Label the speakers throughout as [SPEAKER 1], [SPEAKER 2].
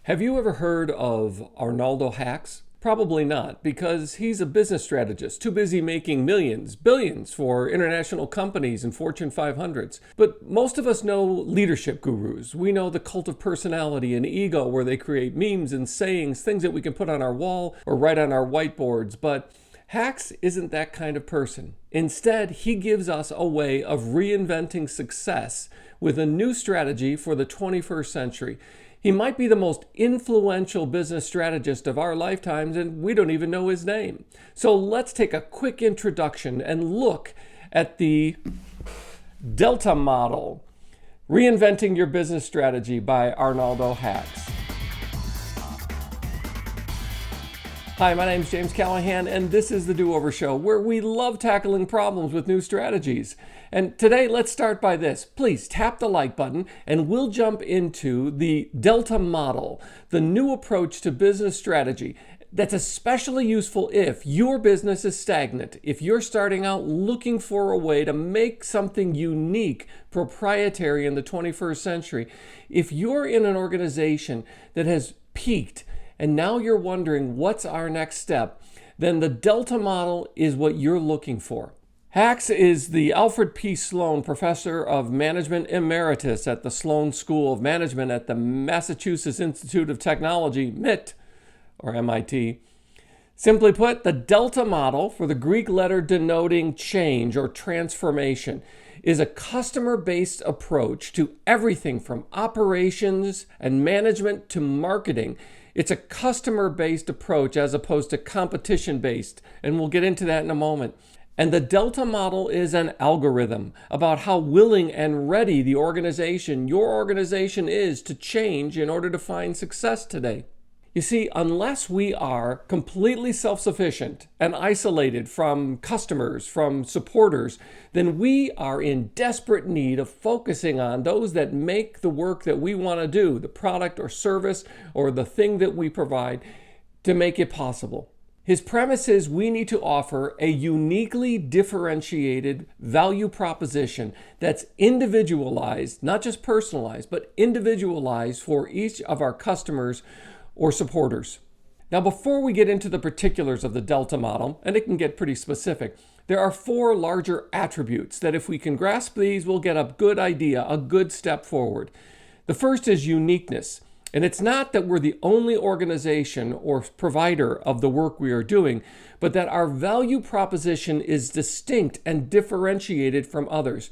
[SPEAKER 1] Have you ever heard of Arnoldo Hax? Probably not, because he's a business strategist, too busy making millions, billions for international companies and Fortune 500s. But most of us know leadership gurus. We know the cult of personality and ego, where they create memes and sayings, things that we can put on our wall or write on our whiteboards. But Hax isn't that kind of person. Instead, he gives us a way of reinventing success with a new strategy for the 21st century. He might be the most influential business strategist of our lifetimes, and we don't even know his name. So let's take a quick introduction and look at the Delta model, Reinventing Your Business Strategy by Arnoldo Hax. Hi, my name is James Callahan, and this is the Do-Over Show, where we love tackling problems with new strategies. And today, let's start by this. Please tap the like button, and we'll jump into the Delta model, the new approach to business strategy that's especially useful if your business is stagnant, if you're starting out looking for a way to make something unique, proprietary in the 21st century, if you're in an organization that has peaked, and now you're wondering what's our next step, then the Delta model is what you're looking for. Hax is the Alfred P. Sloan Professor of Management Emeritus at the Sloan School of Management at the Massachusetts Institute of Technology, MIT, or MIT. Simply put, the Delta model, for the Greek letter denoting change or transformation, is a customer-based approach to everything from operations and management to marketing. It's a customer-based approach as opposed to competition-based, and we'll get into that in a moment. And the Delta model is an algorithm about how willing and ready the organization, your organization, is to change in order to find success today. You see, unless we are completely self-sufficient and isolated from customers, from supporters, then we are in desperate need of focusing on those that make the work that we want to do, the product or service or the thing that we provide, to make it possible. His premise is we need to offer a uniquely differentiated value proposition that's individualized, not just personalized, but individualized for each of our customers or supporters. Now, before we get into the particulars of the Delta model, and it can get pretty specific, there are 4 larger attributes that if we can grasp these, we'll get a good idea, a good step forward. The first is uniqueness. And it's not that we're the only organization or provider of the work we are doing, but that our value proposition is distinct and differentiated from others.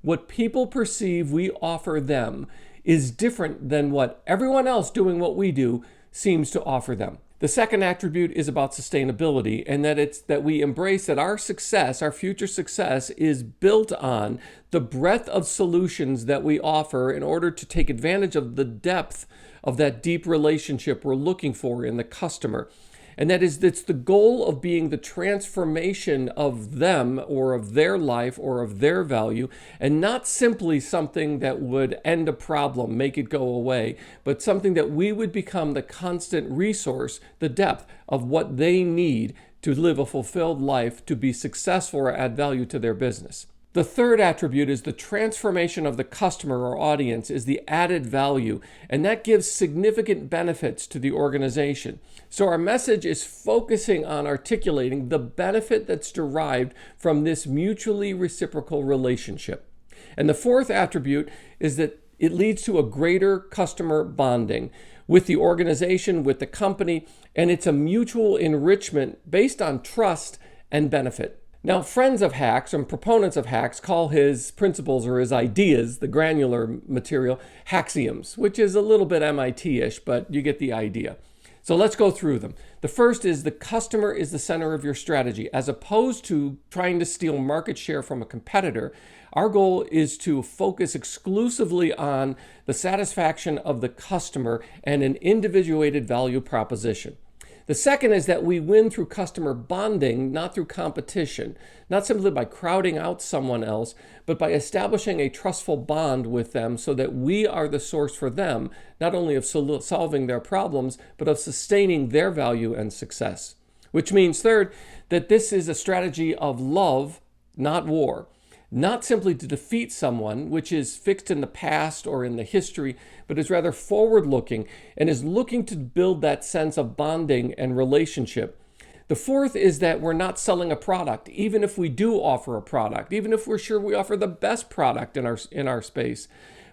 [SPEAKER 1] What people perceive we offer them is different than what everyone else doing what we do seems to offer them. The second attribute is about sustainability, and that we embrace that our success, our future success, is built on the breadth of solutions that we offer in order to take advantage of the depth of that deep relationship we're looking for in the customer. And it's the goal of being the transformation of them or of their life or of their value, and not simply something that would end a problem, make it go away, but something that we would become the constant resource, the depth of what they need to live a fulfilled life, to be successful or add value to their business. The third attribute is the transformation of the customer or audience is the added value, and that gives significant benefits to the organization. So our message is focusing on articulating the benefit that's derived from this mutually reciprocal relationship. And the fourth attribute is that it leads to a greater customer bonding with the organization, with the company, and it's a mutual enrichment based on trust and benefit. Now, friends of Hax and proponents of Hax call his principles or his ideas, the granular material, Haxioms, which is a little bit MIT-ish, but you get the idea. So let's go through them. The first is the customer is the center of your strategy. As opposed to trying to steal market share from a competitor, our goal is to focus exclusively on the satisfaction of the customer and an individuated value proposition. The second is that we win through customer bonding, not through competition, not simply by crowding out someone else, but by establishing a trustful bond with them so that we are the source for them, not only of solving their problems, but of sustaining their value and success. Which means, third, that this is a strategy of love, not war. not simply to defeat someone, which is fixed in the past or in the history, but is rather forward-looking and is looking to build that sense of bonding and relationship. The fourth is that we're not selling a product, even if we do offer a product, even if we're sure we offer the best product in our space.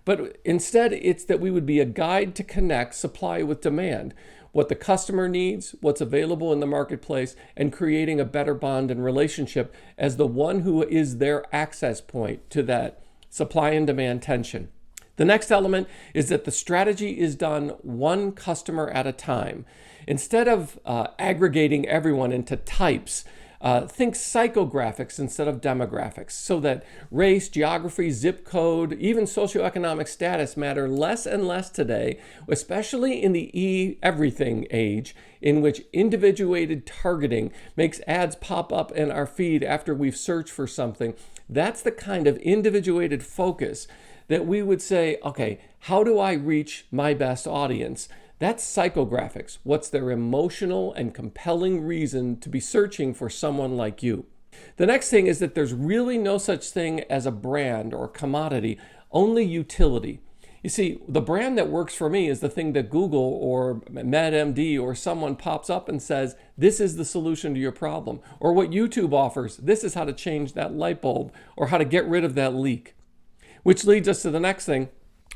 [SPEAKER 1] But instead, it's that we would be a guide to connect supply with demand, what the customer needs, what's available in the marketplace, and creating a better bond and relationship as the one who is their access point to that supply and demand tension. The next element is that the strategy is done one customer at a time. Instead of aggregating everyone into types, think psychographics instead of demographics, so that race, geography, zip code, even socioeconomic status matter less and less today, especially in the everything age, in which individuated targeting makes ads pop up in our feed after we've searched for something. That's the kind of individuated focus that we would say, okay, how do I reach my best audience? That's psychographics. What's their emotional and compelling reason to be searching for someone like you? The next thing is that there's really no such thing as a brand or commodity, only utility. You see, the brand that works for me is the thing that Google or MedMD or someone pops up and says, this is the solution to your problem. Or what YouTube offers, this is how to change that light bulb or how to get rid of that leak. Which leads us to the next thing.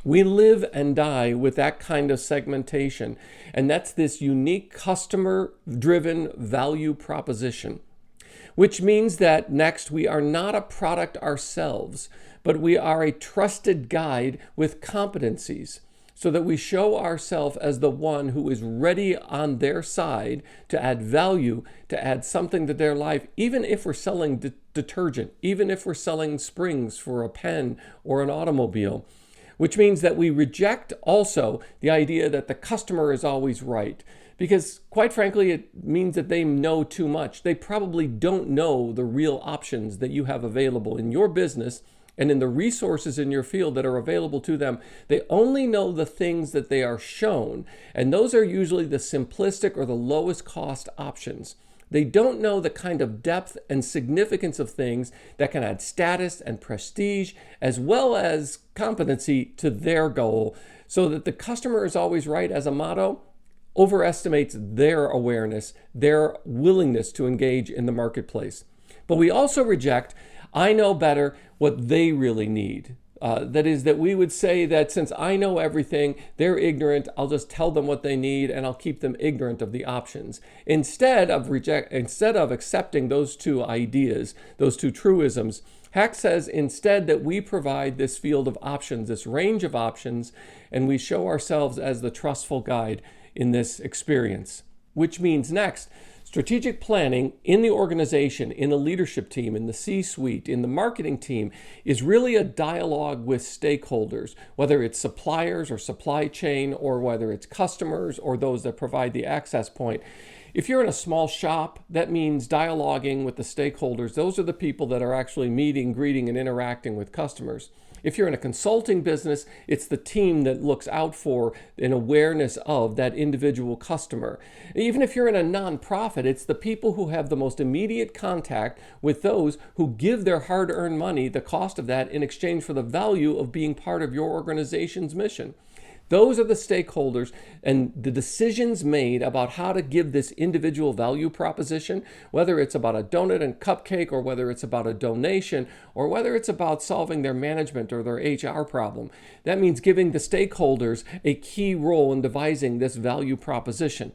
[SPEAKER 1] We live and die with that kind of segmentation, and that's this unique customer-driven value proposition, which means that next, we are not a product ourselves, but we are a trusted guide with competencies, so that we show ourselves as the one who is ready on their side to add value, to add something to their life, even if we're selling detergent, even if we're selling springs for a pen or an automobile. Which means that we reject also the idea that the customer is always right. Because quite frankly, it means that they know too much. They probably don't know the real options that you have available in your business and in the resources in your field that are available to them. They only know the things that they are shown, and those are usually the simplistic or the lowest cost options. They don't know the kind of depth and significance of things that can add status and prestige as well as competency to their goal, so that the customer is always right as a motto overestimates their awareness, their willingness to engage in the marketplace. But we also reject, I know better, what they really need. That is, that we would say that since I know everything, they're ignorant, I'll just tell them what they need and I'll keep them ignorant of the options. Instead of accepting those two ideas, those two truisms, Hax says instead that we provide this field of options, this range of options, and we show ourselves as the trustful guide in this experience. Which means next, strategic planning in the organization, in the leadership team, in the C-suite, in the marketing team is really a dialogue with stakeholders, whether it's suppliers or supply chain, or whether it's customers or those that provide the access point. If you're in a small shop, that means dialoguing with the stakeholders. Those are the people that are actually meeting, greeting, and interacting with customers. If you're in a consulting business, it's the team that looks out for an awareness of that individual customer. Even if you're in a nonprofit, it's the people who have the most immediate contact with those who give their hard-earned money, the cost of that, in exchange for the value of being part of your organization's mission. Those are the stakeholders, and the decisions made about how to give this individual value proposition, whether it's about a donut and cupcake, or whether it's about a donation, or whether it's about solving their management or their HR problem. That means giving the stakeholders a key role in devising this value proposition.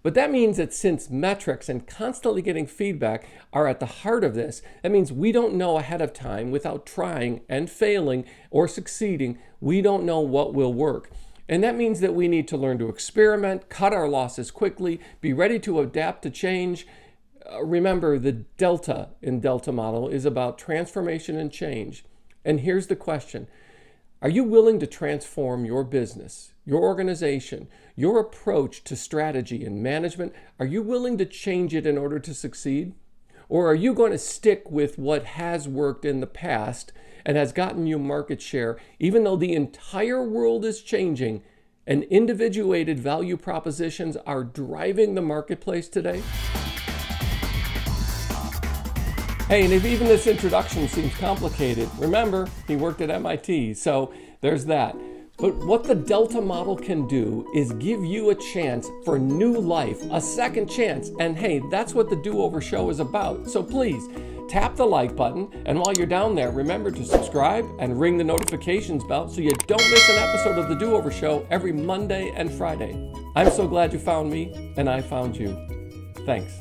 [SPEAKER 1] But that means that since metrics and constantly getting feedback are at the heart of this, that means we don't know ahead of time without trying and failing or succeeding. We don't know what will work. And that means that we need to learn to experiment, cut our losses quickly, be ready to adapt to change. Remember, the delta in Delta model is about transformation and change. And here's the question. Are you willing to transform your business, your organization, your approach to strategy and management? Are you willing to change it in order to succeed? Or are you going to stick with what has worked in the past and has gotten you market share, even though the entire world is changing and individuated value propositions are driving the marketplace today? Hey, and if even this introduction seems complicated, remember, he worked at MIT, so there's that. But what the Delta model can do is give you a chance for new life, a second chance. And hey, that's what the Do-Over Show is about. So please, tap the like button, and while you're down there, remember to subscribe and ring the notifications bell so you don't miss an episode of the Do-Over Show every Monday and Friday. I'm so glad you found me, and I found you. Thanks.